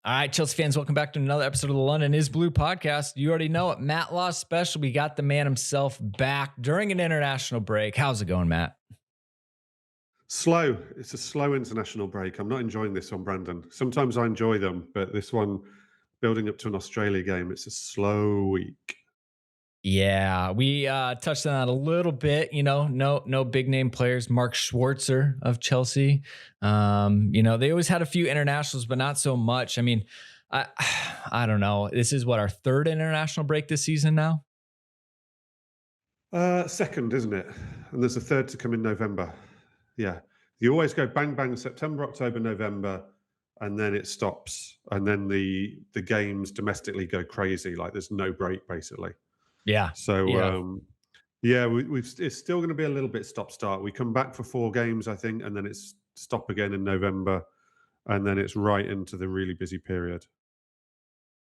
All right, Chelsea fans, welcome back to another episode of the London is Blue podcast. You already know it. Matt Law special. We got the man himself back during an international break. How's it going, Matt? Slow. It's a slow international break. I'm not enjoying this one, Brandon. Sometimes I enjoy them, but this one, building up to an Australia game, it's a slow week. Yeah, we touched on that a little bit. No big name players. Mark Schwarzer of Chelsea. They always had a few internationals, but not so much. I mean, I I don't know. This is what our third international break this season now. Second, isn't it? And there's a third to come in November. Yeah. You always go bang, bang, September, October, November, and then it stops. And then the games domestically go crazy. Like there's no break, basically. Yeah, So, yeah. yeah, it's still going to be a little bit stop start. We come back for 4 games, I think, and then it's stop again in November, and then it's right into the really busy period.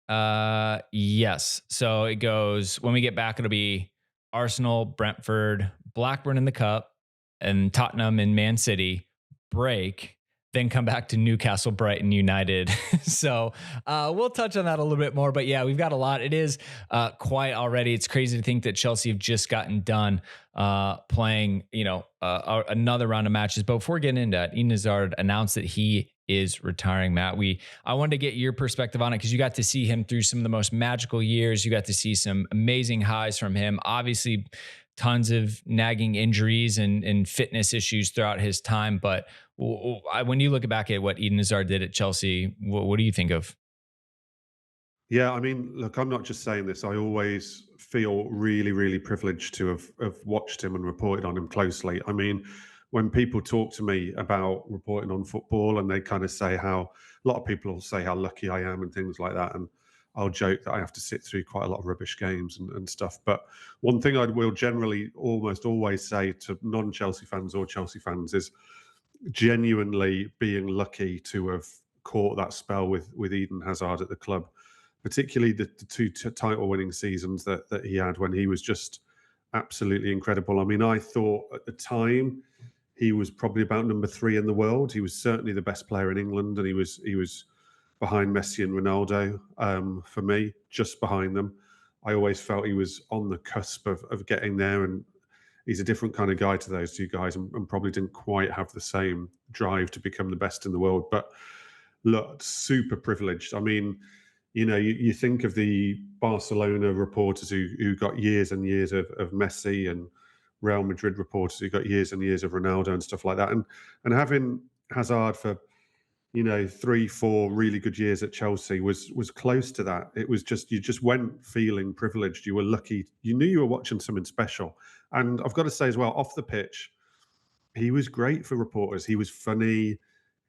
Yes. So it goes when we get back, it'll be Arsenal, Brentford, Blackburn in the Cup, and Tottenham and Man City break, then come back to Newcastle, Brighton, United. So we'll touch on that a little bit more. But yeah, we've got a lot. It is quiet already. It's crazy to think that Chelsea have just gotten done playing, another round of matches. But before getting into that, Eden Hazard announced that he is retiring. Matt, I wanted to get your perspective on it because you got to see him through some of the most magical years. You got to see some amazing highs from him. Obviously, tons of nagging injuries and fitness issues throughout his time. But when you look back at what Eden Hazard did at Chelsea, what do you think of? Yeah, I mean, look, I'm not just saying this. I always feel really, really privileged to have watched him and reported on him closely. I mean, when people talk to me about reporting on football and they kind of say how a lot of people will say how lucky I am and things like that. And I'll joke that I have to sit through quite a lot of rubbish games and stuff. But one thing I will generally almost always say to non Chelsea fans or Chelsea fans is genuinely being lucky to have caught that spell with Eden Hazard at the club, particularly the two title winning seasons that he had when he was just absolutely incredible. I mean, I thought at the time he was probably about number 3 in the world. He was certainly the best player in England, and he was behind Messi and Ronaldo for me, just behind them. I always felt he was on the cusp of getting there, and he's a different kind of guy to those two guys, and probably didn't quite have the same drive to become the best in the world. But look, super privileged. I mean, you think of the Barcelona reporters who got years and years of Messi, and Real Madrid reporters who got years and years of Ronaldo and stuff like that, and having Hazard for 3, 4 really good years at Chelsea was close to that. It was just you just went feeling privileged. You were lucky. You knew you were watching something special. And I've got to say as well, off the pitch, he was great for reporters. He was funny.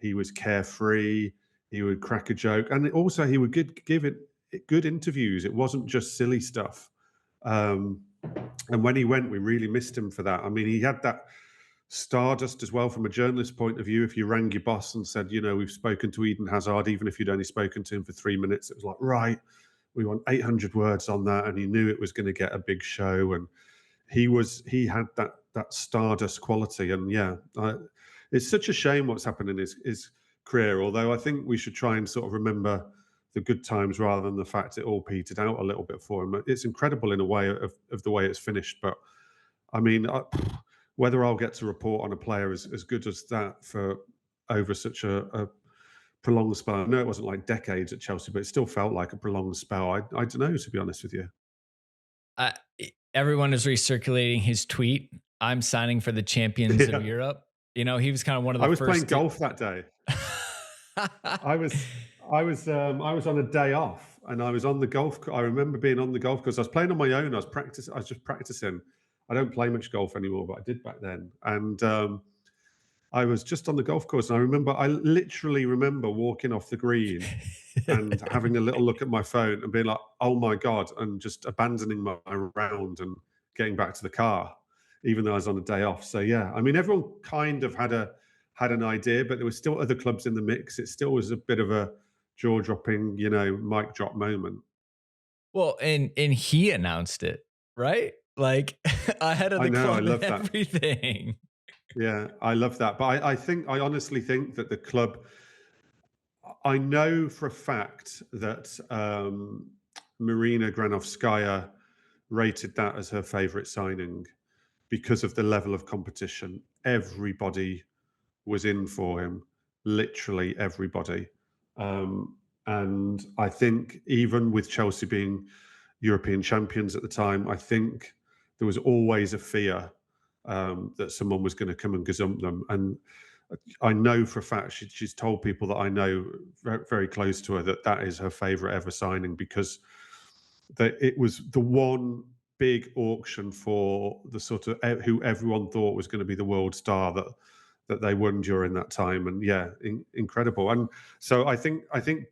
He was carefree. He would crack a joke, and also he would give it good interviews. It wasn't just silly stuff. Um, and when he went, we really missed him for that. I mean, he had that stardust as well from a journalist point of view. If you rang your boss and said, we've spoken to Eden Hazard, even if you'd only spoken to him for 3 minutes, it was like, right, we want 800 words on that, and he knew it was going to get a big show. And he had that stardust quality. And yeah, it's such a shame what's happened in his career. Although I think we should try and sort of remember the good times rather than the fact it all petered out a little bit for him. It's incredible in a way of the way it's finished. But I mean, whether I'll get to report on a player as good as that for over such a prolonged spell. I know it wasn't like decades at Chelsea, but it still felt like a prolonged spell. I don't know, to be honest with you. Uh, Everyone is recirculating his tweet. I'm signing for the champions of Yeah. Europe. He was kind of one of I the was playing first. golf that day. I was I was on a day off, and I was on the I remember being on the golf course. I was playing on my own. I was just practicing. I don't play much golf anymore, but I did back then. And I was just on the golf course, and I literally remember walking off the green and having a little look at my phone and being like, "Oh my god!" and just abandoning my round and getting back to the car, even though I was on a day off. So yeah, I mean, everyone kind of had an idea, but there were still other clubs in the mix. It still was a bit of a jaw dropping, mic drop moment. Well, and he announced it, right? Like ahead of I the know, I club and love that. everything. Yeah, I love that. But I honestly think that the club, I know for a fact that Marina Granovskaya rated that as her favourite signing because of the level of competition. Everybody was in for him, literally everybody. And I think even with Chelsea being European champions at the time, I think there was always a fear that someone was going to come and gazump them. And I know for a fact she's told people that I know very, very close to her that that is her favourite ever signing because it was the one big auction for the sort of who everyone thought was going to be the world star that they won during that time, and yeah, incredible. And so I think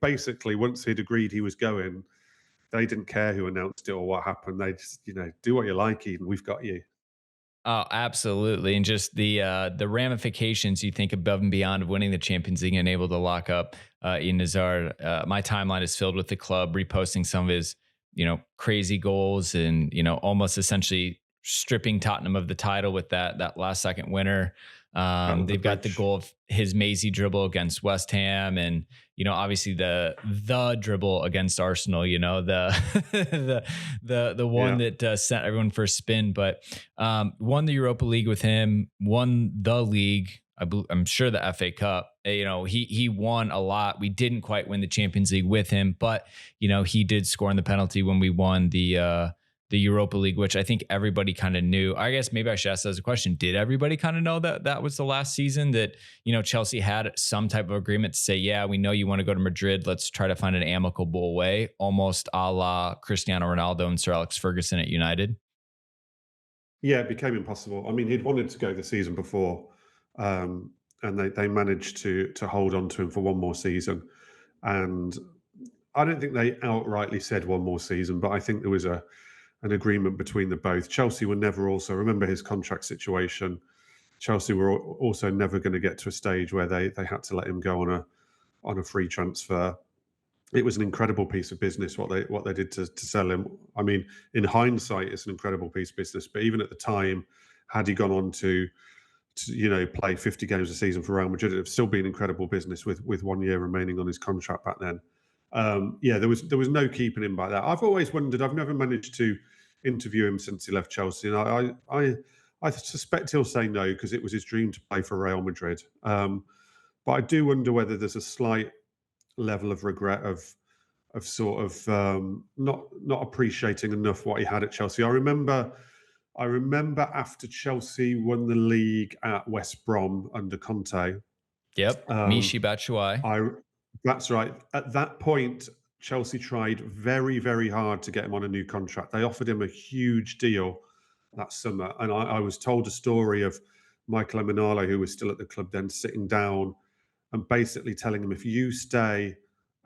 basically once he'd agreed he was going, they didn't care who announced it or what happened. They just do what you like, Eden. We've got you. Oh, absolutely. And just the ramifications you think above and beyond of winning the Champions League and able to lock up Eden Hazard. My timeline is filled with the club reposting some of his, crazy goals and, almost essentially stripping Tottenham of the title with that last second winner. Out of the They've got the bridge. goal of his mazy dribble against West Ham, and obviously the dribble against Arsenal. The the one Yeah. that sent everyone for a spin, but won the Europa League with him, won the league. I'm sure the FA Cup. He won a lot. We didn't quite win the Champions League with him, but he did score in the penalty when we won the Europa League, which I think everybody kind of knew. I guess maybe I should ask as a question: did everybody kind of know that that was the last season that Chelsea had some type of agreement to say, yeah, we know you want to go to Madrid. Let's try to find an amicable way, almost a la Cristiano Ronaldo and Sir Alex Ferguson at United. Yeah, it became impossible. I mean, he'd wanted to go the season before, and they managed to hold on to him for one more season. And I don't think they outrightly said one more season, but I think there was a an agreement between the both. Chelsea were never also remember his contract situation. Chelsea were also never going to get to a stage where they had to let him go on a free transfer. It was an incredible piece of business what they did to sell him. I mean, in hindsight, it's an incredible piece of business. But even at the time, had he gone on to play 50 games a season for Real Madrid, it'd still be an incredible business with 1 year remaining on his contract back then. Yeah, there was no keeping him by that. I've always wondered. I've never managed to interview him since he left Chelsea, and I suspect he'll say no because it was his dream to play for Real Madrid. But I do wonder whether there's a slight level of regret of sort of not appreciating enough what he had at Chelsea. I remember after Chelsea won the league at West Brom under Conte. Yep, Um, Mishi Batshuayi. I That's right. At that point, Chelsea tried very, very hard to get him on a new contract. They offered him a huge deal that summer, and I was told a story of Michael Emenalo, who was still at the club then, sitting down and basically telling him, if you stay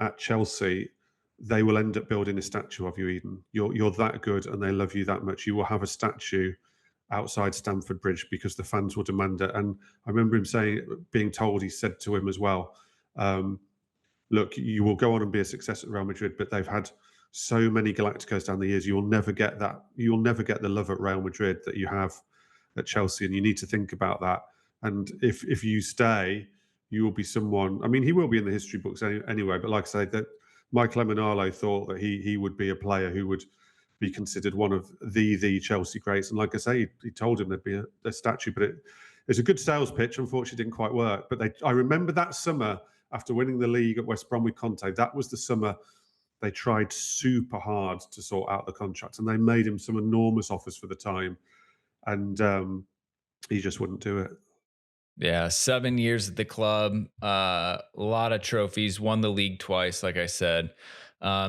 at Chelsea, they will end up building a statue of you, Eden. You're that good, and they love you that much. You will have a statue outside Stamford Bridge because the fans will demand it. And I remember him being told, he said to him as well, um, "Look, you will go on and be a success at Real Madrid, but they've had so many Galacticos down the years. You will never get that. You will never get the love at Real Madrid that you have at Chelsea, and you need to think about that. And if you stay, you will be someone. I mean, he will be in the history books anyway. But like I say, that Michael Emenalo thought that he would be a player who would be considered one of the Chelsea greats. And like I say, he told him there'd be a statue, but it's a good sales pitch. Unfortunately, didn't quite work. But I remember that summer after winning the league at West Brom with Conte. That was the summer they tried super hard to sort out the contract, and they made him some enormous offers for the time, and he just wouldn't do it. Yeah, 7 years at the club, a lot of trophies, won the league twice, like I said.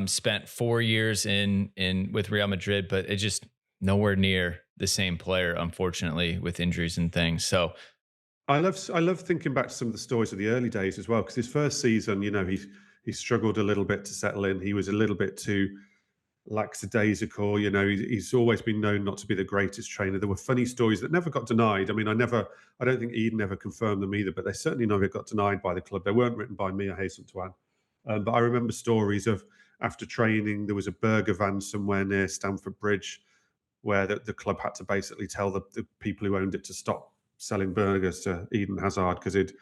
Spent 4 years in with Real Madrid, but it just nowhere near the same player, unfortunately, with injuries and things. So I love thinking back to some of the stories of the early days as well, because his first season, he struggled a little bit to settle in. He was a little bit too lackadaisical. He's always been known not to be the greatest trainer. There were funny stories that never got denied. I mean, I don't think Eden ever confirmed them either, but they certainly never got denied by the club. They weren't written by me, I hasten to add. But I remember stories of after training, there was a burger van somewhere near Stamford Bridge where the club had to basically tell the people who owned it to stop selling burgers to Eden Hazard because he'd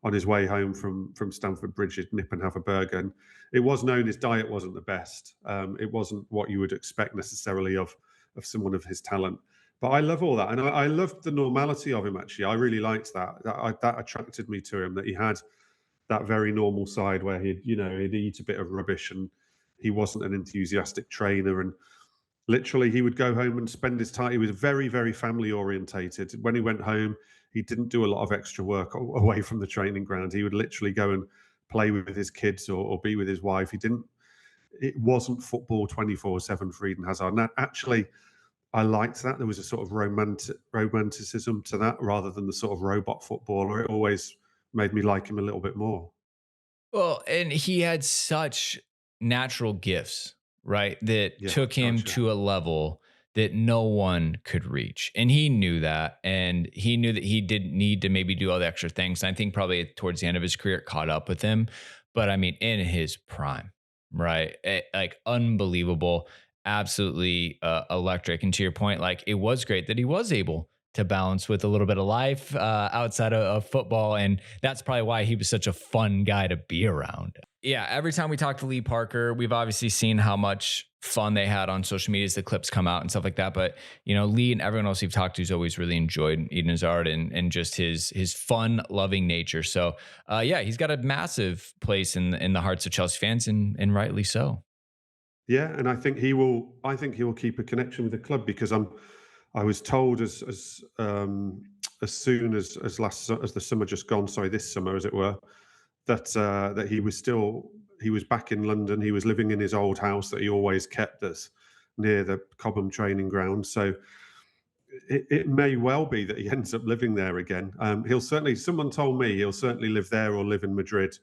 on his way home from Stamford Bridge, he'd nip and have a burger. And it was known his diet wasn't the best. It wasn't what you would expect necessarily of someone of his talent. But I love all that, and I loved the normality of him. Actually, I really liked that. That attracted me to him. That he had that very normal side where he'd eat a bit of rubbish, and he wasn't an enthusiastic trainer. And literally, he would go home and spend his time. He was very, very family orientated. When he went home, he didn't do a lot of extra work away from the training ground. He would literally go and play with his kids or be with his wife. He didn't. It wasn't football 24/7 for Eden Hazard. And actually, I liked that. There was a sort of romanticism to that rather than the sort of robot footballer. It always made me like him a little bit more. Well, and he had such natural gifts, right? That Yeah, took him gotcha. to a level that no one could reach. And he knew that. And he knew that he didn't need to maybe do all the extra things. And I think probably towards the end of his career, it caught up with him. But I mean, in his prime, right? Like unbelievable, absolutely electric. And to your point, like it was great that he was able to balance with a little bit of life outside of football. And that's probably why he was such a fun guy to be around. Yeah, every time we talk to Lee Parker, we've obviously seen how much fun they had on social media as the clips come out and stuff like that. But Lee and everyone else we've talked to has always really enjoyed Eden Hazard and just his fun loving nature. So yeah, he's got a massive place in the hearts of Chelsea fans, and rightly so. Yeah, and I think he will. I think he will keep a connection with the club because I was told as soon as the summer just gone, sorry, this summer as it were, that he was back in London. He was living in his old house that he always kept us near the Cobham training ground. So it may well be that he ends up living there again. He'll certainly. Someone told me he'll certainly live there or live in Madrid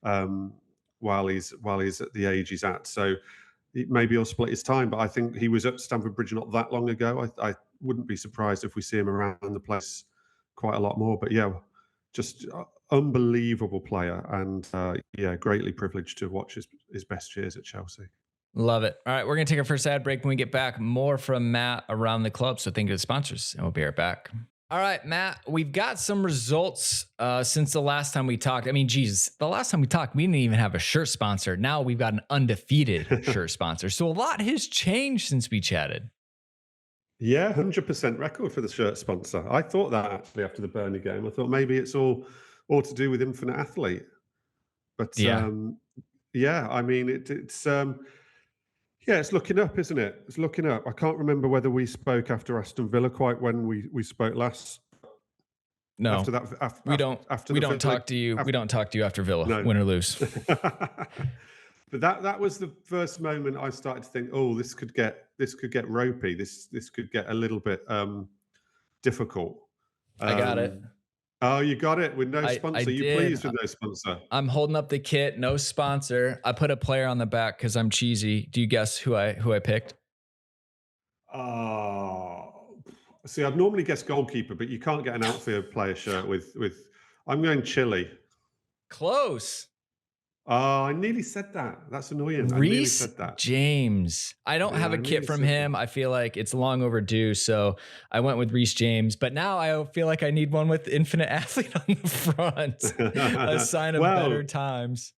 um, while he's at the age he's at. So maybe he'll split his time. But I think he was at Stamford Bridge not that long ago. I wouldn't be surprised if we see him around the place quite a lot more. But yeah, just unbelievable player, and yeah, greatly privileged to watch his best years at Chelsea. Love it. All right, we're going to take our first ad break. When we get back, more from Matt around the club. So thank you to the sponsors, and we'll be right back. All right, Matt, we've got some results since the last time we talked. I mean, Jesus, the last time we talked, we didn't even have a shirt sponsor. Now we've got an undefeated shirt sponsor. So a lot has changed since we chatted. Yeah, 100% record for the shirt sponsor. I thought that actually after the Burnley game. I thought maybe it's all to do with Infinite Athlete, but Yeah. yeah, I mean yeah, it's looking up, isn't it? It's looking up. I can't remember whether we spoke after Aston Villa quite when we spoke last. No, After that, we don't. after We the don't Villa, talk to you. We after, don't talk to you after Villa, no. win or lose. But that was the first moment I started to think, oh, this could get ropey. This could get a little bit difficult. I got it. Um, oh, you got it with no I sponsor. You did. pleased with no sponsor? I'm holding up the kit, no sponsor. I put a player on the back because I'm cheesy. Do you guess who I picked? Oh, see, I'd normally guess goalkeeper, but you can't get an outfield player shirt with. I'm going Chile. Close. Oh, I nearly said that. That's annoying. I nearly Reese said that. James. I don't Yeah, have a I kit nearly from said that. him. I feel like it's long overdue. So I went with Reese James. But now I feel like I need one with Infinite Athlete on the front. A sign of better Well, times.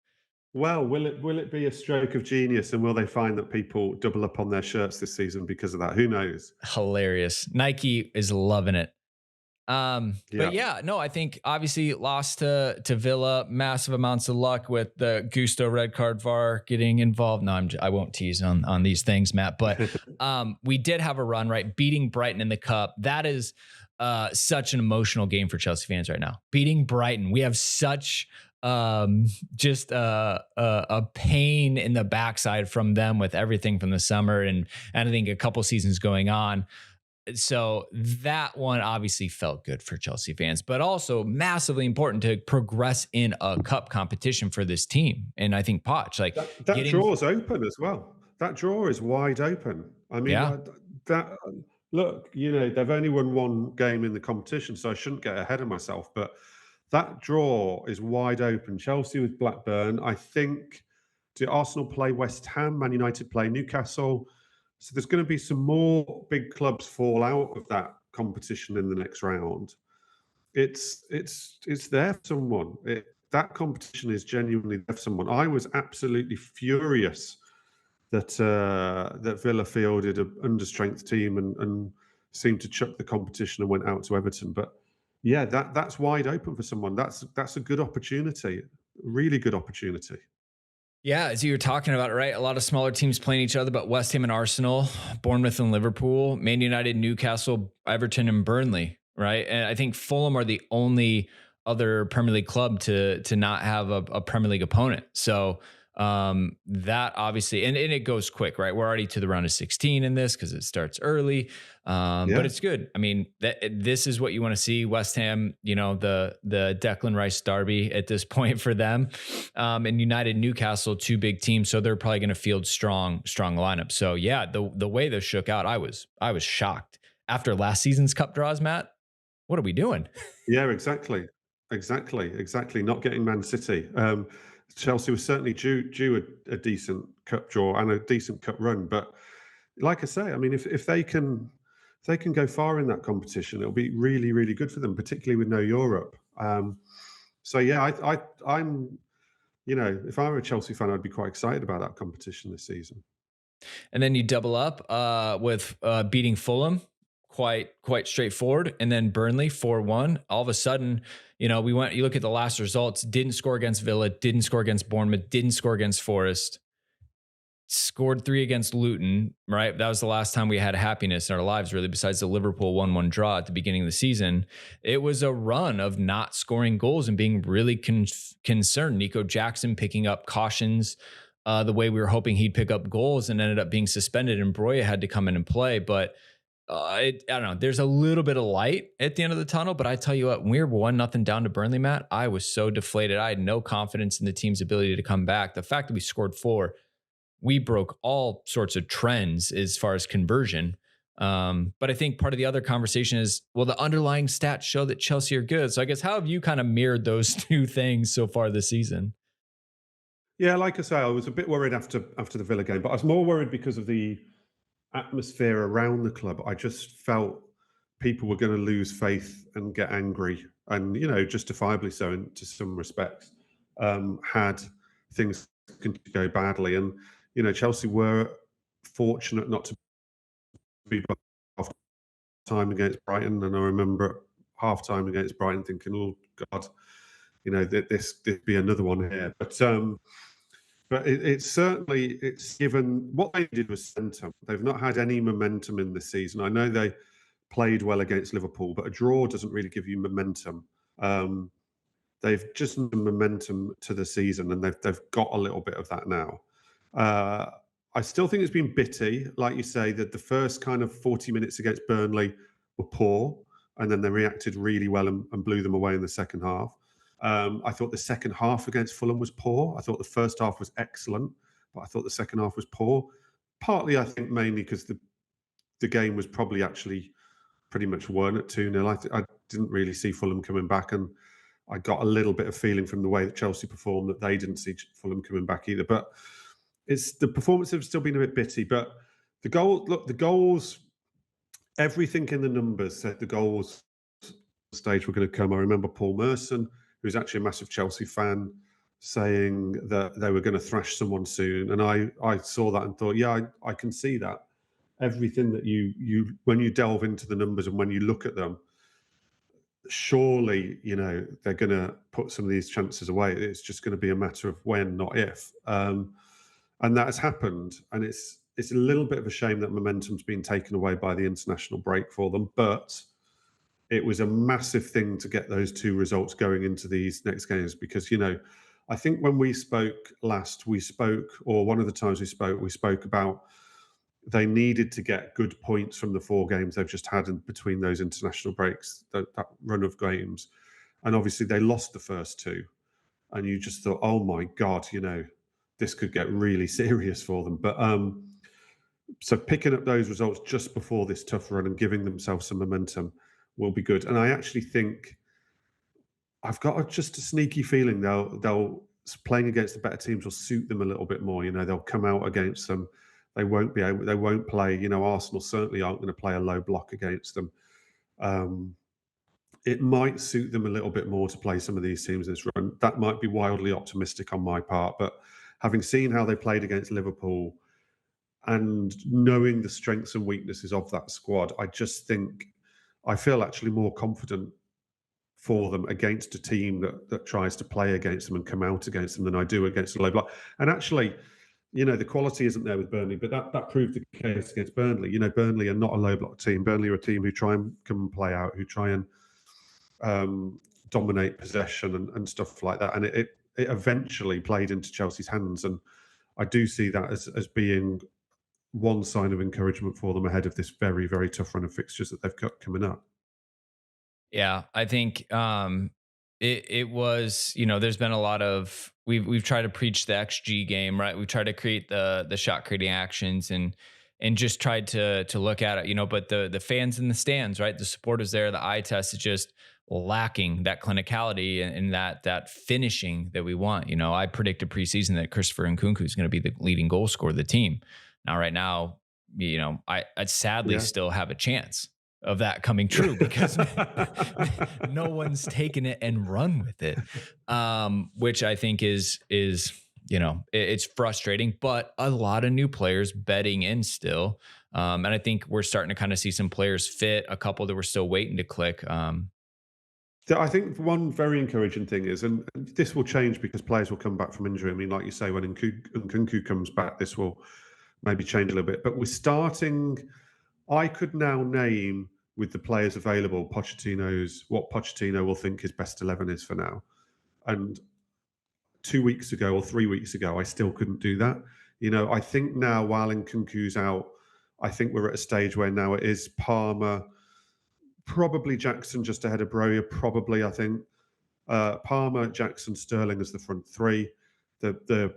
well, will it be a stroke of genius, and will they find that people double up on their shirts this season because of that? Who knows? Hilarious. Nike is loving it. But Yeah. yeah, no, I think obviously lost to Villa, massive amounts of luck with the Gusto red card VAR getting involved. No, I won't tease on these things, Matt. But we did have a run, right? Beating Brighton in the cup. That is such an emotional game for Chelsea fans right now. Beating Brighton, we have such just a pain in the backside from them with everything from the summer and I think a couple seasons going on. So that one obviously felt good for Chelsea fans, but also massively important to progress in a cup competition for this team. And I think Poch, like That getting, draw is open as well. That draw is wide open. I mean, yeah, that look, they've only won one game in the competition, so I shouldn't get ahead of myself. But that draw is wide open. Chelsea with Blackburn. I think, do Arsenal play West Ham? Man United play Newcastle. So there's going to be some more big clubs fall out of that competition in the next round. it's there for someone. That competition is genuinely there for someone. I was absolutely furious that Villa fielded an understrength team and seemed to chuck the competition and went out to Everton. But yeah, that's wide open for someone. That's a good opportunity, really good opportunity. Yeah, as you were talking about, right? A lot of smaller teams playing each other, but West Ham and Arsenal, Bournemouth and Liverpool, Man United, Newcastle, Everton, and Burnley, right? And I think Fulham are the only other Premier League club to not have a Premier League opponent. So that obviously, and it goes quick, right? We're already to the round of 16 in this because it starts early. But Yeah, it's good. I mean, this is what you want to see. West Ham, the Declan Rice derby at this point for them, and United, Newcastle, two big teams, so they're probably going to field strong lineup. So yeah, the way this shook out, I was shocked after last season's cup draws. Matt, what are we doing? yeah, exactly. Not getting Man City. Chelsea was certainly due a decent cup draw and a decent cup run, but like I say, I mean, if they can go far in that competition, it'll be really really good for them, particularly with no Europe. So yeah, I'm if I were a Chelsea fan, I'd be quite excited about that competition this season. And then you double up with beating Fulham, quite straightforward, and then Burnley 4-1. All of a sudden, we went. You look at the last results: didn't score against Villa, didn't score against Bournemouth, didn't score against Forest, scored three against Luton, right? That was the last time we had happiness in our lives, really, besides the Liverpool 1-1 draw at the beginning of the season. It was a run of not scoring goals and being really concerned. Nico Jackson picking up cautions the way we were hoping he'd pick up goals and ended up being suspended, and Broya had to come in and play. But I don't know. There's a little bit of light at the end of the tunnel, but I tell you what, when we were 1-0 down to Burnley, Matt, I was so deflated. I had no confidence in the team's ability to come back. The fact that we scored four, we broke all sorts of trends as far as conversion. But I think part of the other conversation is, well, the underlying stats show that Chelsea are good. So I guess how have you kind of mirrored those two things so far this season? Yeah, like I say, I was a bit worried after the Villa game, but I was more worried because of the atmosphere around the club. I just felt people were going to lose faith and get angry, and justifiably so to some respects. Had things continued to go badly, and Chelsea were fortunate not to be half time against Brighton, and I remember at half time against Brighton thinking, "Oh God, this be another one here." But it's certainly it's given what they did was momentum. They've not had any momentum in this season. I know they played well against Liverpool, but a draw doesn't really give you momentum. Um, they've just momentum to the season, and they've got a little bit of that now. Uh, I still think it's been bitty, like you say, that the first kind of 40 minutes against Burnley were poor, and then they reacted really well and blew them away in the second half. I thought the second half against Fulham was poor. I thought the first half was excellent, but I thought the second half was poor. Partly, I think, mainly because the game was probably actually pretty much won at 2-0. I didn't really see Fulham coming back, and I got a little bit of feeling from the way that Chelsea performed that they didn't see Fulham coming back either. But it's the performances have still been a bit bitty. But the goals, everything in the numbers said the goals stage were going to come. I remember Paul Merson, who's actually a massive Chelsea fan, saying that they were going to thrash someone soon, and I saw that and thought, yeah, I can see that. Everything that you when you delve into the numbers and when you look at them, surely they're going to put some of these chances away. It's just going to be a matter of when, not if. And that has happened, and it's a little bit of a shame that momentum's been taken away by the international break for them, but it was a massive thing to get those two results going into these next games because I think when we spoke last, or one of the times we spoke about they needed to get good points from the four games they've just had in between those international breaks, that run of games. And obviously they lost the first two. And you just thought, oh my God, this could get really serious for them. But so picking up those results just before this tough run and giving themselves some momentum will be good. And I actually think I've got just a sneaky feeling they'll playing against the better teams will suit them a little bit more. They'll come out against them. They won't play. Arsenal certainly aren't going to play a low block against them. Um, it might suit them a little bit more to play some of these teams this run. That might be wildly optimistic on my part, but having seen how they played against Liverpool and knowing the strengths and weaknesses of that squad, I just think I feel actually more confident for them against a team that tries to play against them and come out against them than I do against a low block. And actually, the quality isn't there with Burnley, but that proved the case against Burnley. Burnley are not a low block team. Burnley are a team who try and come and play out, who try and um, dominate possession and stuff like that. And it eventually played into Chelsea's hands. And I do see that as being one sign of encouragement for them ahead of this very, very tough run of fixtures that they've got coming up. Yeah, I think it was, there's been a lot of we've tried to preach the XG game, right? We tried to create the shot creating actions and just tried to look at it, but the fans in the stands, right? The supporters there, the eye test is just lacking that clinicality and that finishing that we want. I predicted preseason that Christopher Nkunku is going to be the leading goal scorer of the team. Now, right now, I sadly Yeah. still have a chance of that coming true because no one's taken it and run with it, which I think is it's frustrating, but a lot of new players betting in still, and I think we're starting to kind of see some players fit, a couple that we're still waiting to click. I think one very encouraging thing is, and this will change because players will come back from injury. I mean, like you say, when Nkunku comes back, this will maybe change a little bit. But we're starting. I could now name with the players available, what Pochettino will think his best 11 is for now. And 2 weeks ago or 3 weeks ago, I still couldn't do that. I think now while Nkunku's out, I think we're at a stage where now it is Palmer, probably Jackson just ahead of Broja, probably, I think. Palmer, Jackson, Sterling as the front three. The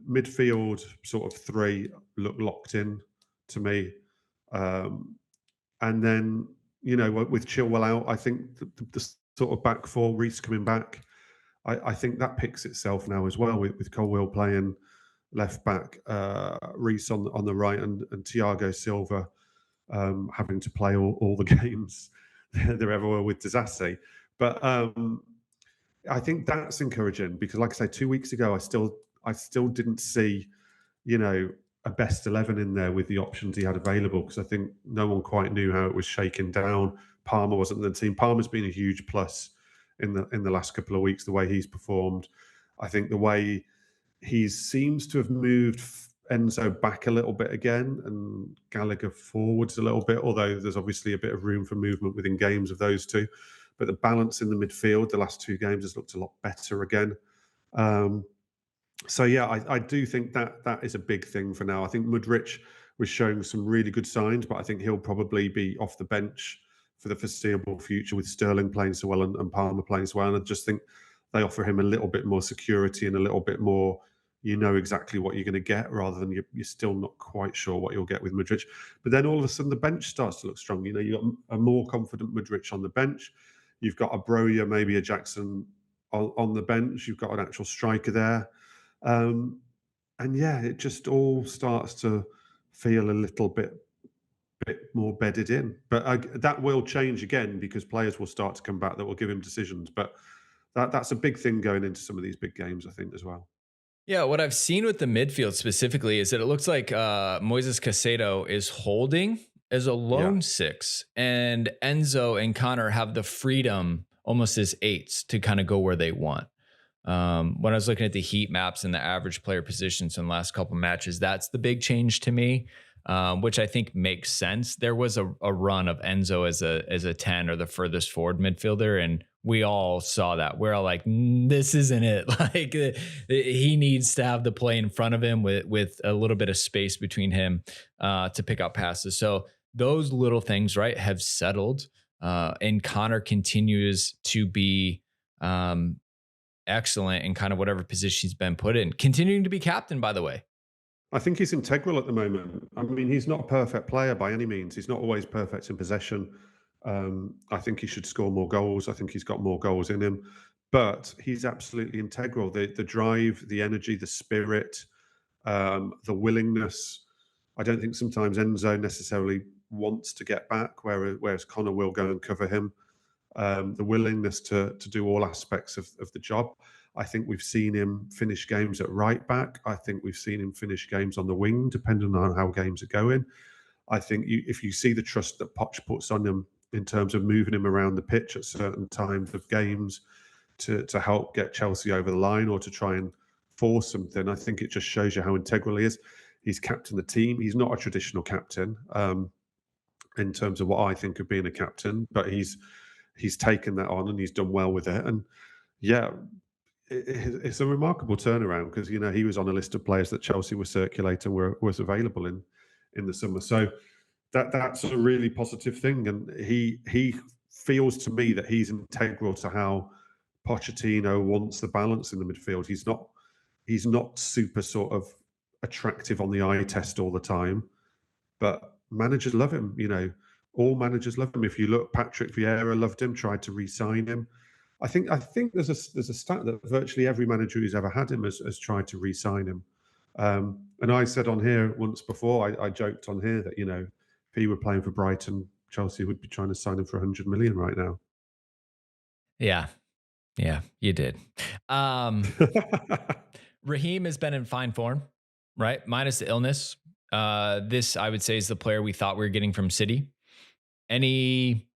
midfield sort of three look locked in to me. Um, and then, with Chilwell out, I think the sort of back four, Reece coming back, I think that picks itself now as well with Colwill playing left back, Reece on the right, and Thiago Silva having to play all the games there ever were with Disassi. But I think that's encouraging because, like I say, 2 weeks ago, I still didn't see, a best 11 in there with the options he had available because I think no one quite knew how it was shaking down. Palmer wasn't in the team. Palmer's been a huge plus in the last couple of weeks. The way he's performed, I think the way he seems to have moved Enzo back a little bit again and Gallagher forwards a little bit, although there's obviously a bit of room for movement within games of those two. But the balance in the midfield, the last two games, has looked a lot better again. Um, so yeah, I do think that is a big thing for now. I think Mudryk was showing some really good signs, but I think he'll probably be off the bench for the foreseeable future with Sterling playing so well and Palmer playing so well. And I just think they offer him a little bit more security and a little bit more, exactly what you're going to get rather than you're still not quite sure what you'll get with Mudryk. But then all of a sudden the bench starts to look strong. You've got a more confident Mudryk on the bench. You've got a Broja, maybe a Jackson on the bench. You've got an actual striker there. And yeah, it just all starts to feel a little bit more bedded in. But that will change again because players will start to come back that will give him decisions. But that's a big thing going into some of these big games, I think, as well. Yeah, what I've seen with the midfield specifically is that it looks like Moises Caicedo is holding as a Yeah. lone six, and Enzo and Connor have the freedom almost as eights to kind of go where they want. When I was looking at the heat maps and the average player positions in the last couple of matches, that's the big change to me, which I think makes sense. There was a run of Enzo as a 10 or the furthest forward midfielder, and we all saw that. We're all like, this isn't it. Like he needs to have the play in front of him with a little bit of space between him to pick up passes. So those little things, right, have settled. And Connor continues to be excellent in kind of whatever position he's been put in. Continuing to be captain, by the way. I think he's integral at the moment. I mean, he's not a perfect player by any means. He's not always perfect in possession. I think he should score more goals. I think he's got more goals in him, but he's absolutely integral. The drive, the energy, the spirit, the willingness. I don't think sometimes Enzo necessarily wants to get back, whereas Connor will go and cover him. the willingness to do all aspects of the job. I think we've seen him finish games at right back. I think we've seen him finish games on the wing, depending on how games are going. I think if you see the trust that Poch puts on him in terms of moving him around the pitch at certain times of games to help get Chelsea over the line or to try and force something, I think it just shows you how integral he is. He's captain the team. He's not a traditional captain in terms of what I think of being a captain, but he's taken that on and he's done well with it. And yeah, it's a remarkable turnaround because he was on a list of players that Chelsea were circulating was available in the summer. So that's a really positive thing, and he feels to me that he's integral to how Pochettino wants the balance in the midfield. He's not super sort of attractive on the eye test all the time, but managers love him. All managers love him. If you look, Patrick Vieira loved him, tried to re-sign him. I think there's a stat that virtually every manager who's ever had him has tried to re-sign him. And I said on here once before, I joked on here that if he were playing for Brighton, Chelsea would be trying to sign him for 100 million right now. Yeah. Yeah, you did. Um, Raheem has been in fine form, right? Minus the illness. This, I would say, is the player we thought we were getting from City. Any,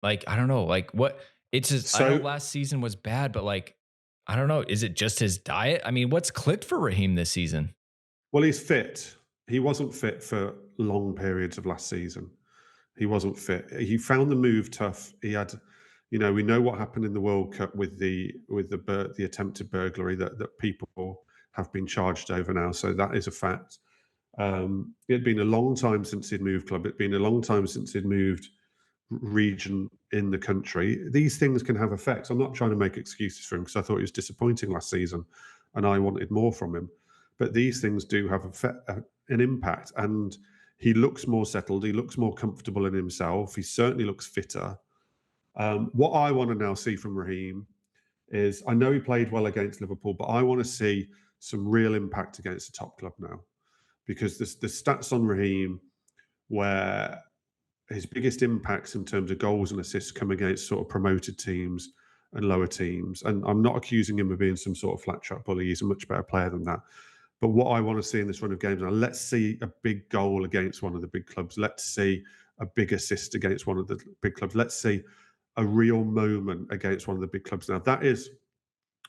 like, I don't know, like what it's just, I know So, last season was bad, but like, I don't know. Is it just his diet? I mean, what's clicked for Raheem this season? well, he's fit. He wasn't fit for long periods of last season. He wasn't fit. He found the move tough. He had, we know what happened in the World Cup with the attempted burglary that people have been charged over now. So that is a fact. It had been a long time since he'd moved club. It'd been a long time since he'd moved region in the country. These things can have effects. I'm not trying to make excuses for him because I thought he was disappointing last season, and I wanted more from him. But these things do have an impact, and he looks more settled. He looks more comfortable in himself. He certainly looks fitter. What I want to now see from Raheem is I know he played well against Liverpool, but I want to see some real impact against the top club now because the stats on Raheem where his biggest impacts in terms of goals and assists come against sort of promoted teams and lower teams. And I'm not accusing him of being some sort of flat track bully. He's a much better player than that. But what I want to see in this run of games now, let's see a big goal against one of the big clubs. Let's see a big assist against one of the big clubs. Let's see a real moment against one of the big clubs. Now, that is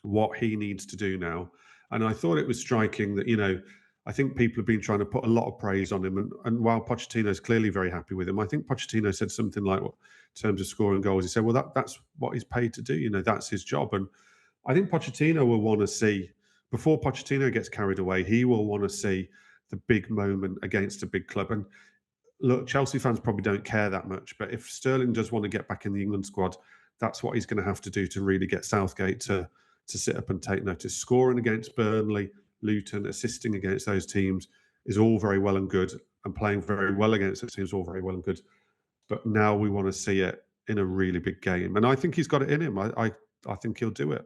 what he needs to do now. And I thought it was striking that, I think people have been trying to put a lot of praise on him. And while Pochettino is clearly very happy with him, I think Pochettino said something like, in terms of scoring goals, he said, well, that's what he's paid to do. That's his job. And I think Pochettino will want to see, before Pochettino gets carried away, he will want to see the big moment against a big club. And look, Chelsea fans probably don't care that much, but if Sterling does want to get back in the England squad, that's what he's going to have to do to really get Southgate to sit up and take notice. Scoring against Burnley, Luton, assisting against those teams is all very well and good, and playing very well against those teams is all very well and good. But now we want to see it in a really big game, and I think he's got it in him. I think he'll do it.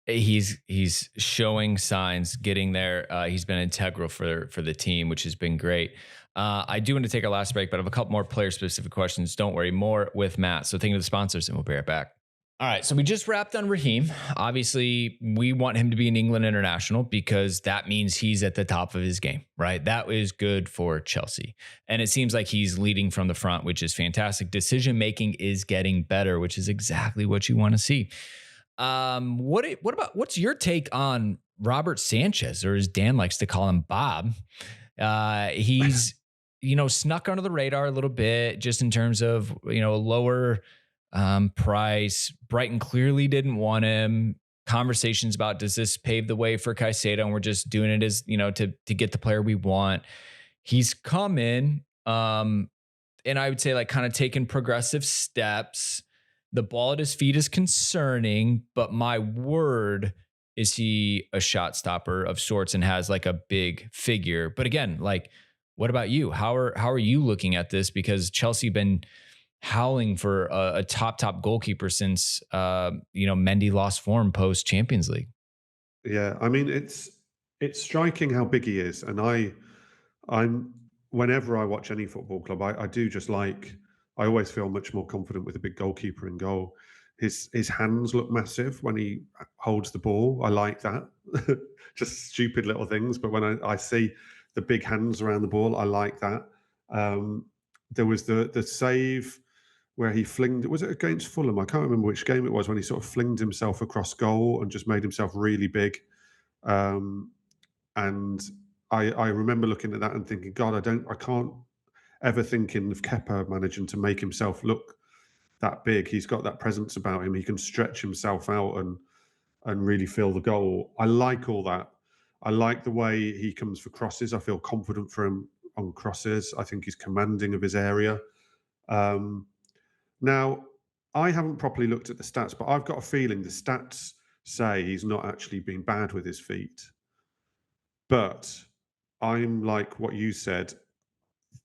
He's showing signs getting there. He's been integral for the team, which has been great. I do want to take our last break, but I have a couple more player specific questions. Don't worry, more with Matt. So thank you to the sponsors, and we'll be right back. All right, so we just wrapped on Raheem. Obviously, we want him to be an England international because that means he's at the top of his game, right? That is good for Chelsea. And it seems like he's leading from the front, which is fantastic. Decision making is getting better, which is exactly what you want to see. What's your take on Robert Sanchez, or as Dan likes to call him, Bob? He's snuck under the radar a little bit, just in terms of a lower price. Brighton clearly didn't want him. Conversations about, does this pave the way for Caicedo, and we're just doing it as to get the player we want. He's come in. And I would say, like, kind of taking progressive steps. The ball at his feet is concerning, but my word, is he a shot stopper of sorts and has like a big figure. But again, like, what about you? How are you looking at this? Because Chelsea been howling for a top goalkeeper since Mendy lost form post Champions League. Yeah, I mean it's striking how big he is, and I'm whenever I watch any football club, I do just like I always feel much more confident with a big goalkeeper in goal. His hands look massive when he holds the ball. I like that. Just stupid little things, but when I see the big hands around the ball, I like that. Um, there was the save where he flinged. Was it against Fulham? I can't remember which game it was when he sort of flinged himself across goal and just made himself really big. Um, and I remember looking at that and thinking, God, I can't ever thinking of Kepa managing to make himself look that big. He's got that presence about him. He can stretch himself out and really feel the goal. I like all that. I like the way he comes for crosses. I feel confident for him on crosses. I think he's commanding of his area. Um, Now, I haven't properly looked at the stats, but I've got a feeling the stats say he's not actually been bad with his feet. But I'm like what you said.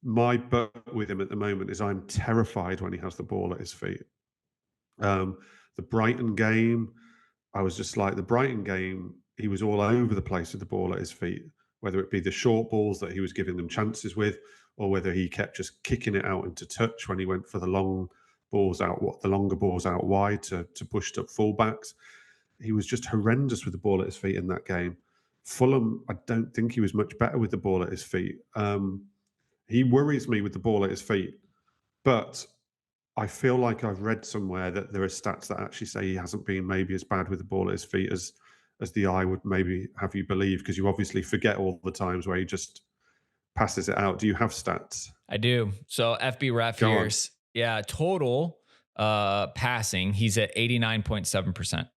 My but with him at the moment is I'm terrified when he has the ball at his feet. Um, the Brighton game, I was just like the Brighton game, he was all over the place with the ball at his feet, whether it be the short balls that he was giving them chances with, or whether he kept just kicking it out into touch when he went for the long balls out, what the longer balls out wide to pushed up fullbacks. He was just horrendous with the ball at his feet in that game. Fulham, I don't think he was much better with the ball at his feet. He worries me with the ball at his feet, but I feel like I've read somewhere that there are stats that actually say he hasn't been maybe as bad with the ball at his feet as the eye would maybe have you believe, because you obviously forget all the times where he just passes it out. Do you have stats? I do. So FB ref Go on. years, yeah, total passing, he's at 89.7%.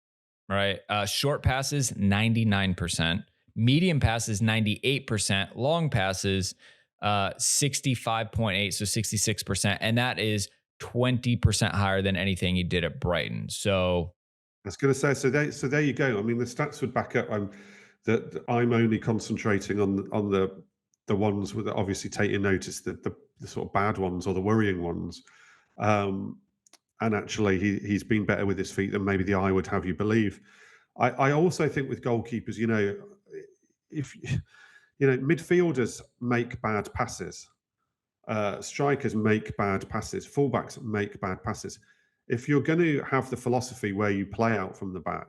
Right. Short passes, 99%. Medium passes, 98%. Long passes, 65.8, so 66%. And that is 20% higher than anything he did at Brighton. So I was going to say, so there you go. I mean, the stats would back up. That I'm only concentrating on the ones that obviously take your notice, the sort of bad ones or the worrying ones. Um, and actually, he's been better with his feet than maybe the eye would have you believe. I also think with goalkeepers, if midfielders make bad passes, strikers make bad passes, fullbacks make bad passes. If you're going to have the philosophy where you play out from the back,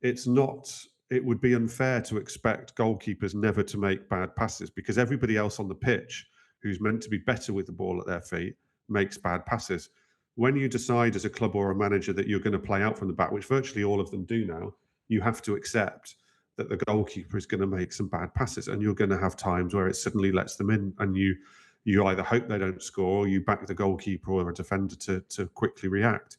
it's not. It would be unfair to expect goalkeepers never to make bad passes because everybody else on the pitch, who's meant to be better with the ball at their feet, makes bad passes. When you decide as a club or a manager that you're going to play out from the back, which virtually all of them do now, you have to accept that the goalkeeper is going to make some bad passes, and you're going to have times where it suddenly lets them in, and you either hope they don't score or you back the goalkeeper or a defender to quickly react.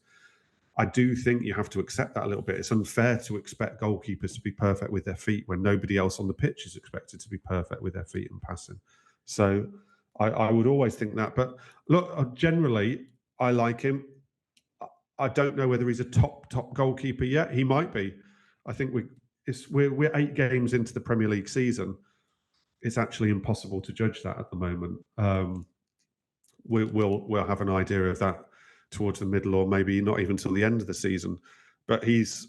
I do think you have to accept that a little bit. It's unfair to expect goalkeepers to be perfect with their feet when nobody else on the pitch is expected to be perfect with their feet and passing. So I would always think that. But look, generally, I like him. I don't know whether he's a top goalkeeper yet. He might be. I think we're 8 games into the Premier League season. It's actually impossible to judge that at the moment. We'll have an idea of that towards the middle, or maybe not even till the end of the season. But he's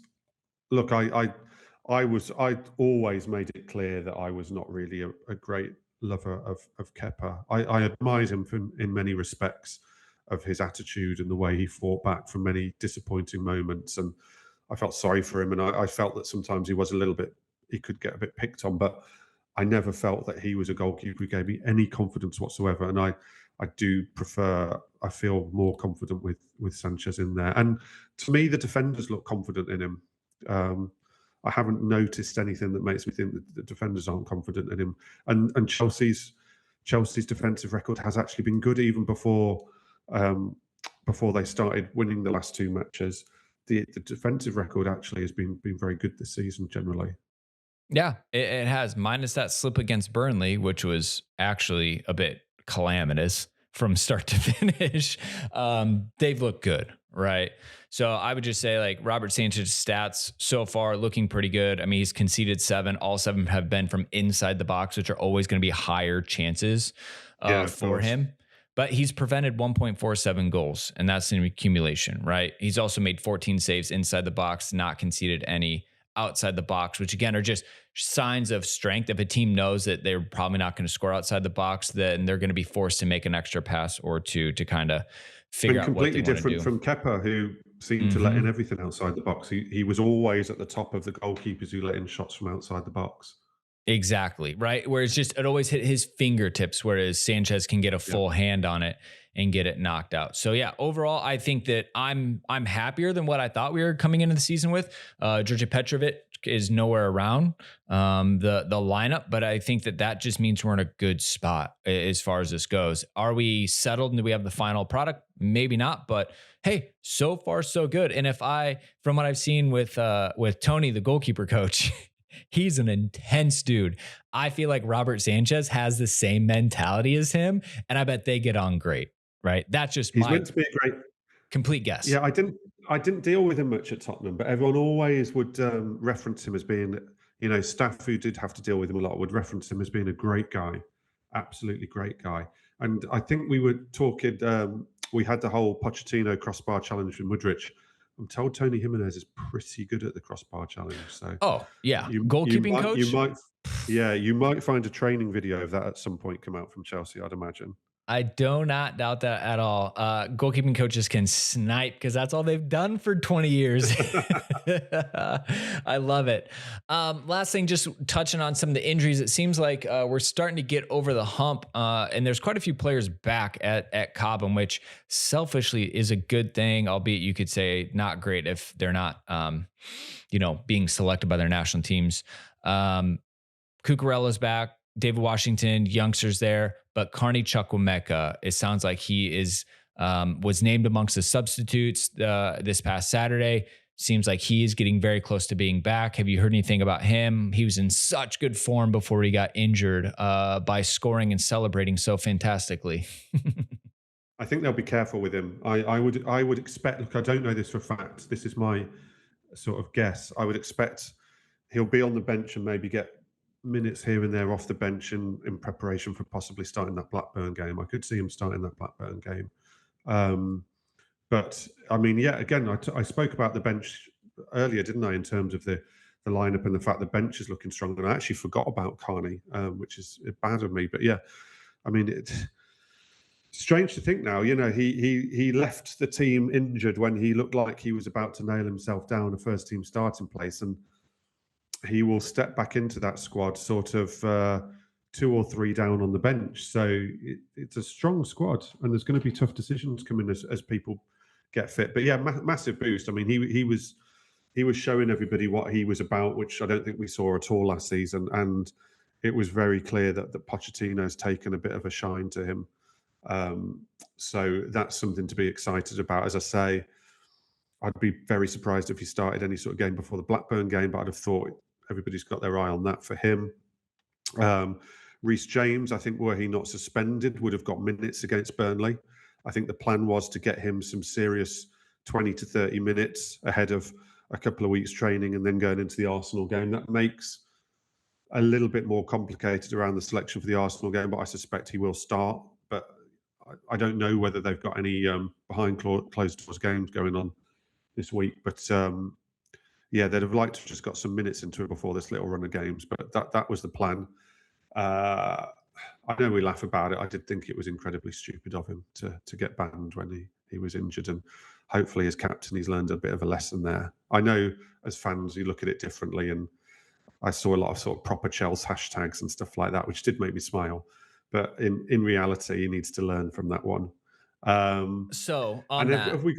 look, I always made it clear that I was not really a great lover of Kepa. I admired him in many respects of his attitude and the way he fought back from many disappointing moments, and I felt sorry for him, and I felt that sometimes he could get a bit picked on, but I never felt that he was a goalkeeper who gave me any confidence whatsoever. And I do prefer. I feel more confident with Sanchez in there, and to me, the defenders look confident in him. Um, I haven't noticed anything that makes me think that the defenders aren't confident in him. And Chelsea's defensive record has actually been good even um, before they started winning the last 2 matches. The defensive record actually has been very good this season generally. yeah, it has, minus that slip against Burnley, which was actually a bit calamitous from start to finish. They've looked good, right? So I would just say like Robert Sanchez's stats so far looking pretty good. I mean, he's conceded 7. All 7 have been from inside the box, which are always going to be higher chances Yeah, of for course. him. But he's prevented 1.47 goals, and that's an accumulation, right? He's also made 14 saves inside the box, not conceded any outside the box, which again are just signs of strength. If a team knows that they're probably not going to score outside the box, then they're going to be forced to make an extra pass or two to kind of figure And out what they completely want to different do. from Kepa, who seemed to let in Hmm. everything outside the box. He was always at the top of the goalkeepers who let in shots from outside the box. Exactly, right? Where it's just it always hit his fingertips, whereas Sanchez can get a Yeah. full hand on it and get it knocked out. So yeah, overall, I think that I'm happier than what I thought we were coming into the season with. Georgia Petrovic is nowhere around the lineup, but I think that just means we're in a good spot as far as this goes. Are we settled and do we have the final product? Maybe not, but hey, so far so good. And if I, from what I've seen with Tony, the goalkeeper coach. He's an intense dude. I feel like Robert Sanchez has the same mentality as him, and I bet they get on great, right? That's just He's my meant to be a great. complete guess. Yeah, I didn't deal with him much at Tottenham, but everyone always would reference him as being, staff who did have to deal with him a lot would reference him as being a great guy, absolutely great guy. And I think we were talking. We had the whole Pochettino crossbar challenge with Mudryk. I'm told Tony Jimenez is pretty good at the crossbar challenge. So Oh, yeah. you Goalkeeping might you coach? might yeah, you might find a training video of that at some point come out from Chelsea, I'd imagine. I do not doubt that at all. Goalkeeping coaches can snipe because that's all they've done for 20 years. I love it. Last thing, just touching on some of the injuries. It seems like we're starting to get over the hump, and there's quite a few players back at Cobham, which selfishly is a good thing, albeit you could say not great if they're not, being selected by their national teams. Um, Cucurella's back. David Washington, youngsters there, but Carney Chukwuemeka, it sounds like he is was named amongst the substitutes this past Saturday. Seems like he is getting very close to being back. Have you heard anything about him? He was in such good form before he got injured by scoring and celebrating so fantastically. I think they'll be careful with him. I would expect. Look, I don't know this for a fact. This is my sort of guess. I would expect he'll be on the bench and maybe get minutes here and there off the bench in preparation for possibly starting that Blackburn game. I could see him starting that Blackburn game. Um, but I mean, yeah, again, I spoke about the bench earlier, didn't I, in terms of the lineup and the fact the bench is looking strong. And I actually forgot about Carney, which is bad of me. But yeah, I mean, it's strange to think now. He left the team injured when he looked like he was about to nail himself down a first team starting place, and he will step back into that squad sort of two or three down on the bench. So it's a strong squad, and there's going to be tough decisions coming as people get fit. But yeah, massive boost. I mean, he was showing everybody what he was about, which I don't think we saw at all last season, and it was very clear that Pochettino's taken a bit of a shine to him. So that's something to be excited about. As I say, I'd be very surprised if he started any sort of game before the Blackburn game, but I'd have thought everybody's got their eye on that for him. Um, Reece James, I think, were he not suspended, would have got minutes against Burnley. I think the plan was to get him some serious 20 to 30 minutes ahead of a couple of weeks training and then going into the Arsenal game. That makes a little bit more complicated around the selection for the Arsenal game, but I suspect he will start. But I don't know whether they've got any behind closed doors games going on this week. But yeah, they'd have liked to have just got some minutes into it before this little run of games. But that was the plan. Uh, I know we laugh about it. I did think it was incredibly stupid of him to get banned when he was injured, and hopefully as captain he's learned a bit of a lesson there. I know as fans you look at it differently, and I saw a lot of sort of proper Chelsea hashtags and stuff like that, which did make me smile. But in reality, he needs to learn from that one. Um, So on and that, if we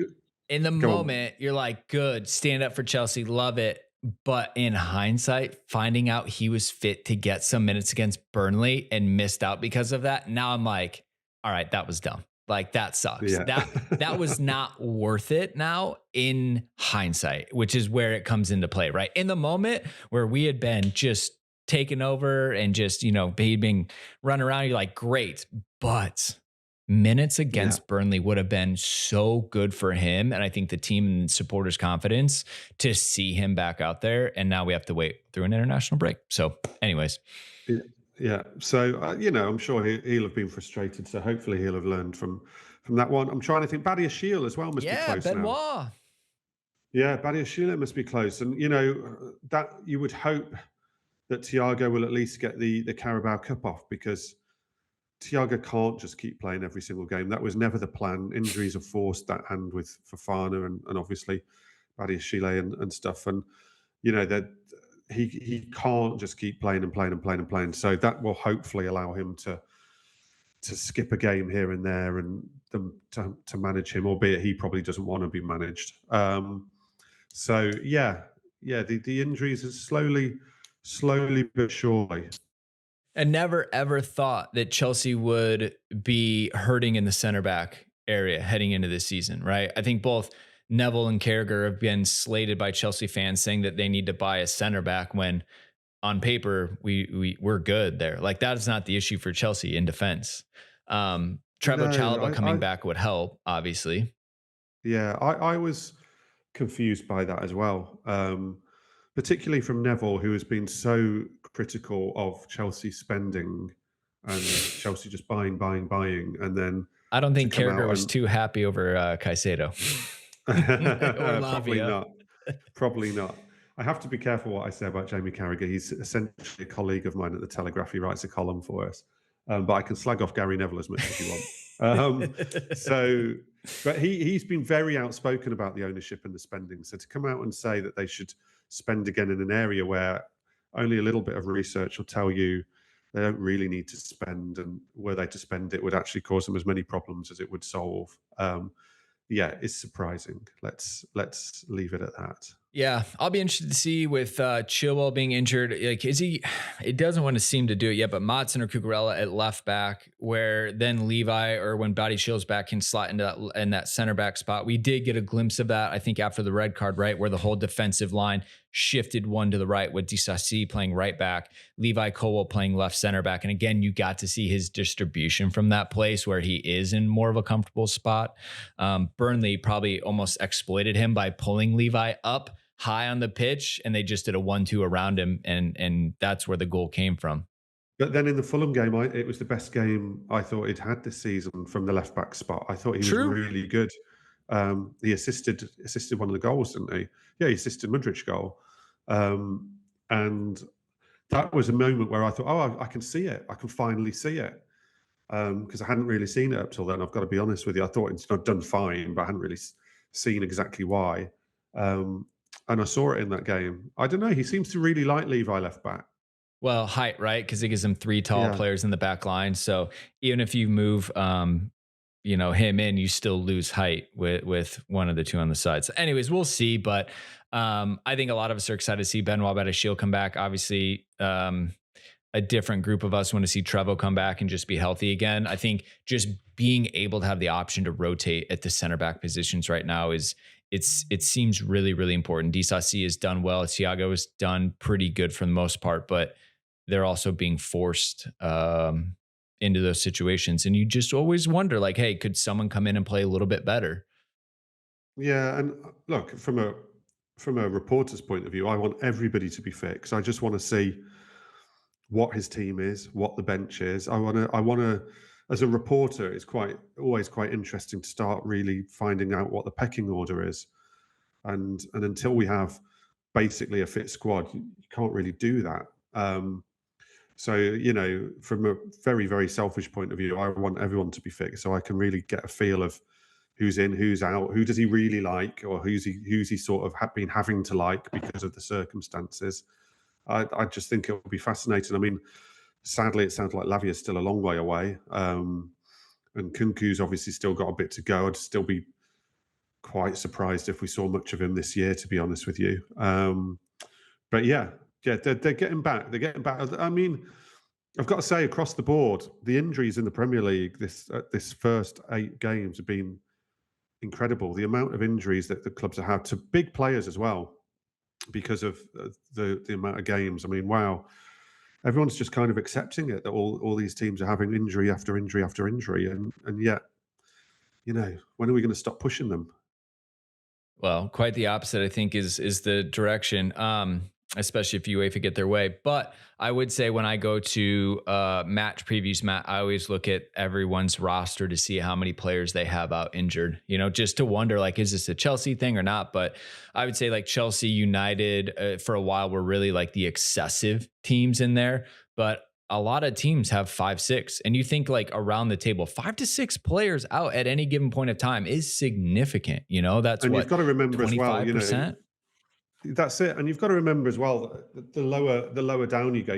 in the go on, moment, you're like, good, stand up for Chelsea, love it. But in hindsight, finding out he was fit to get some minutes against Burnley and missed out because of that, now I'm like, all right, that was dumb. Like that sucks. yeah. That was not worth it now in hindsight, which is where it comes into play, right? In the moment where we had been just taken over and just, being run around, you're like, great. But minutes Yeah. against Burnley would have been so good for him. And I think the team and supporters' confidence to see him back out there. And now we have to wait through an international break. So, anyways, Yeah, yeah. So I'm sure he'll have been frustrated. So hopefully he'll have learned from that one. I'm trying to think. Badia Shield as well must be yeah, close now. Benoit. Yeah, Badiashile must be close, and that you would hope that Thiago will at least get the Carabao Cup off, because Thiago can't just keep playing every single game. That was never the plan. Injuries have forced that hand with Fofana and obviously Badiashile and stuff, and that he can't just keep playing and playing and playing and playing. So that will hopefully allow him to skip a game here and there, and them to manage him, albeit he probably doesn't want to be managed. So yeah, the injuries are slowly but surely. And never ever thought that Chelsea would be hurting in the center back area heading into this season, right? I think both Neville and Carragher have been slated by Chelsea fans saying that they need to buy a center back when on paper we're good there. Like that is not the issue for Chelsea in defense. Trevoh No, Chalobah coming back would help, obviously. yeah, I was confused by that as well, particularly from Neville, who has been so critical of Chelsea spending and Chelsea just buying, buying, buying, and then I don't to think come Carragher out was and too happy over Caicedo or probably Lavia. not. Probably not. I have to be careful what I say about Jamie Carragher. He's essentially a colleague of mine at the Telegraph. He writes a column for us, but I can slag off Gary Neville as much as you want. So, but he's been very outspoken about the ownership and the spending. So to come out and say that they should spend again in an area where only a little bit of research will tell you they don't really need to spend, and were they to spend, it would actually cause them as many problems as it would solve. Yeah, it's surprising. Let's leave it at that. Yeah, I'll be interested to see with Chilwell being injured. Like, is he? It doesn't want to seem to do it yet, but Matson or Cucurella at left back, where then Levi or when Body Shield's back can slot into that center back spot. We did get a glimpse of that, I think, after the red card, right, where the whole defensive line shifted one to the right with Disasi playing right back, Levi Colwell playing left center back, and again, you got to see his distribution from that place where he is in more of a comfortable spot. Burnley probably almost exploited him by pulling Levi up high on the pitch, and they just did a 1-2 around him, and that's where the goal came from. But then in the Fulham game, it was the best game I thought he'd had this season from the left back spot. I thought he was True. really good. He assisted one of the goals, didn't he? Yeah, he assisted Mudryk goal, and that was a moment where I thought, oh, I can see it. I can finally see it, because I hadn't really seen it up till then. I've got to be honest with you. I thought it's done fine, but I hadn't really seen exactly why. And I saw it in that game. I don't know. He seems to really like Levi left back. Well, height, right? Because it gives them three tall Yeah. players in the back line. So even if you move, him in, you still lose height with one of the two on the side. So, anyways, we'll see. But I think a lot of us are excited to see Benoit Badiashile come back. Obviously, a different group of us want to see Trevo come back and just be healthy again. I think just being able to have the option to rotate at the center back positions right now it seems really, really important. Disasi has done well. Thiago has done pretty good for the most part, but they're also being forced into those situations. And you just always wonder, like, hey, could someone come in and play a little bit better? Yeah, and look, from a reporter's point of view, I want everybody to be fit, because I just want to see what his team is, what the bench is. I want to, as a reporter, it's always quite interesting to start really finding out what the pecking order is, and until we have basically a fit squad, you can't really do that. So from a very very selfish point of view, I want everyone to be fit so I can really get a feel of who's in, who's out, who does he really like, or who's he sort of been having to like because of the circumstances. I just think it will be fascinating. I mean, sadly, it sounds like Lavia's still a long way away, and Kunku's obviously still got a bit to go. I'd still be quite surprised if we saw much of him this year, to be honest with you. But yeah, they're getting back. They're getting back. I mean, I've got to say, across the board, the injuries in the Premier League this first 8 games have been incredible. The amount of injuries that the clubs have had to big players as well, because of the amount of games. I mean, wow, everyone's just kind of accepting it that all these teams are having injury after injury after injury, and yet, when are we going to stop pushing them? Well, quite the opposite, I think, is the direction. especially if UEFA get their way. But I would say when I go to match previews, Matt, I always look at everyone's roster to see how many players they have out injured, just to wonder, like, is this a Chelsea thing or not? But I would say like Chelsea, United for a while were really like the excessive teams in there. But a lot of teams have 5, 6. And you think like around the table, 5 to 6 players out at any given point of time is significant. That's And you've what, got to remember as well, 25%? that's it. And you've got to remember as well that the lower down you go.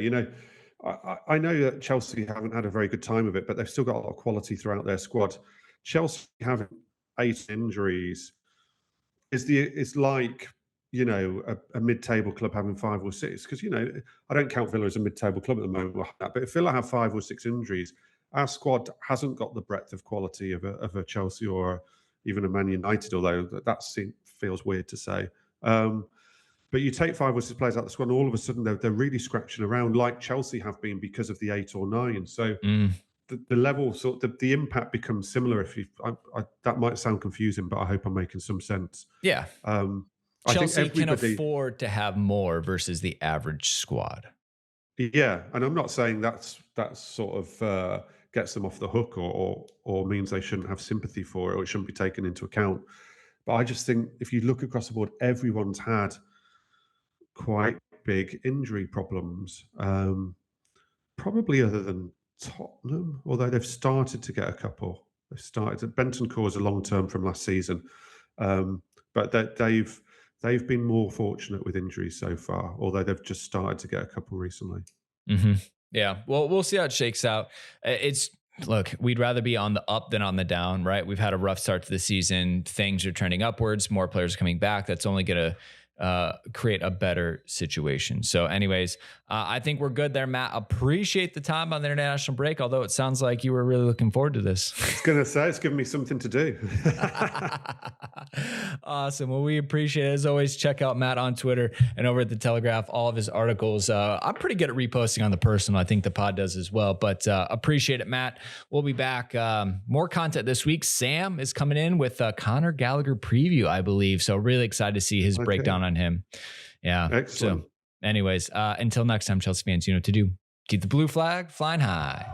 I know that Chelsea haven't had a very good time of it, but they've still got a lot of quality throughout their squad. Chelsea having 8 injuries is like a mid-table club having 5 or 6, because I don't count Villa as a mid-table club at the moment, but if Villa have 5 or 6 injuries, our squad hasn't got the breadth of quality of a Chelsea or even a Man United, although feels weird to say. But you take 5 or 6 players out of the squad, and all of a sudden they're really scratching around, like Chelsea have been because of the 8 or 9. So Mm. the level, the impact becomes similar. If you, that might sound confusing, but I hope I'm making some sense. Yeah. Um, I think Chelsea can everybody, afford to have more versus the average squad. yeah, and I'm not saying that's sort of gets them off the hook, or means they shouldn't have sympathy for it, or it shouldn't be taken into account. But I just think if you look across the board, everyone's had quite big injury problems. Probably other than Tottenham, although they've started to get a couple. They've started. Bentancur is a long term from last season, but they've been more fortunate with injuries so far. Although they've just started to get a couple recently. Hmm. Yeah. Well, we'll see how it shakes out. It's Look, we'd rather be on the up than on the down, right? We've had a rough start to the season. Things are trending upwards. More players coming back. That's only going to create a better situation. So, anyways, I think we're good there, Matt. Appreciate the time on the international break. Although it sounds like you were really looking forward to this. I was going to say it's given me something to do. Awesome. Well, we appreciate it. As always, check out Matt on Twitter and over at the Telegraph, all of his articles. I'm pretty good at reposting on the personal. I think the pod does as well, but appreciate it, Matt. We'll be back. More content this week. Sam is coming in with a Conor Gallagher preview, I believe. So really excited to see his Okay. breakdown on him. Yeah. Excellent. So anyways, until next time, Chelsea fans, you know what to do. Keep the blue flag flying high.